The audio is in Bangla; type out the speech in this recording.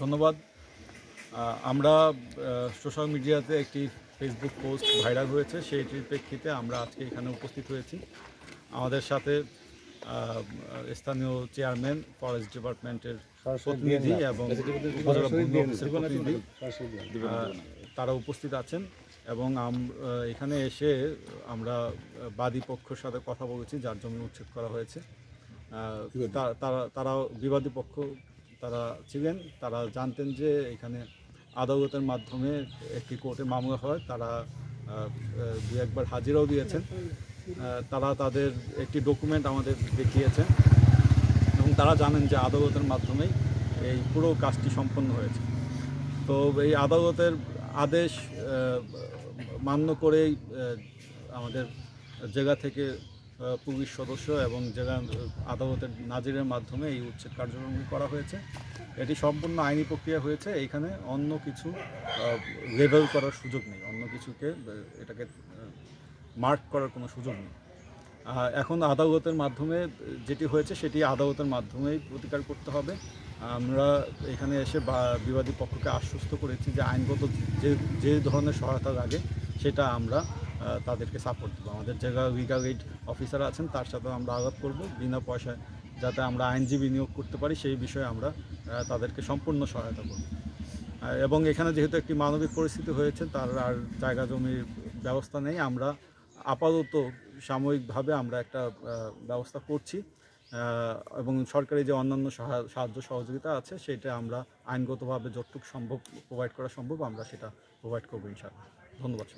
ধন্যবাদ। আমরা সোশ্যাল মিডিয়াতে একটি ফেসবুক পোস্ট ভাইরাল হয়েছে, সেইটির প্রেক্ষিতে আমরা আজকে এখানে উপস্থিত হয়েছি। আমাদের সাথে স্থানীয় চেয়ারম্যান, ফরেস্ট ডিপার্টমেন্টের প্রতিনিধি এবং উপজেলা ভূমি অফিসের প্রতিনিধি তারা উপস্থিত আছেন এবং এখানে এসে আমরা বাদী পক্ষের সাথে কথা বলেছি, যার জমি উচ্ছেদ করা হয়েছে। তারা বিবাদী পক্ষ তারা ছিলেন, তারা জানতেন যে এখানে আদালতের মাধ্যমে একটি কোর্টে মামলা হয়, তারা দু একবার হাজিরাও দিয়েছেন। তারা তাদের একটি ডকুমেন্ট আমাদের দেখিয়েছেন এবং তারা জানেন যে আদালতের মাধ্যমেই এই পুরো কাজটি সম্পন্ন হয়েছে। তো এই আদালতের আদেশ মান্য করেই আমাদের জেলা থেকে পুলিশ সদস্য এবং জেলা আদালতের নাজিরের মাধ্যমে এই উচ্ছেদ কার্যক্রম করা হয়েছে। এটি সম্পূর্ণ আইনি প্রক্রিয়া হয়েছে। এইখানে অন্য কিছু লেবেল করার সুযোগ নেই, অন্য কিছুকে এটাকে মার্ক করার কোনো সুযোগ নেই। এখন আদালতের মাধ্যমে যেটি হয়েছে সেটি আদালতের মাধ্যমেই প্রতিকার করতে হবে। আমরা এখানে এসে বিবাদী পক্ষকে আশ্বস্ত করেছি যে আইনগত যে ধরনের সহায়তা লাগে সেটা আমরা তাদেরকে সাপোর্ট দেবো। আমাদের জায়গা লিগাল এইড অফিসার আছেন, তার সাথে আমরা আলাপ করব, বিনা পয়সায় যাতে আমরা আইনজীবী নিয়োগ করতে পারি সেই বিষয়ে আমরা তাদেরকে সম্পূর্ণ সহায়তা করব। এবং এখানে যেহেতু একটি মানবিক পরিস্থিতি হয়েছে, তার আর জায়গা জমির ব্যবস্থা নেই। আমরা আপাতত সাময়িকভাবে আমরা একটা ব্যবস্থা করছি এবং সরকারি যে অন্যান্য সাহায্য সহযোগিতা আছে সেটা আমরা আইনগতভাবে যতটুকু সম্ভব প্রোভাইড করা সম্ভব আমরা সেটা প্রোভাইড করবো ইনশাআল্লাহ। ধন্যবাদ।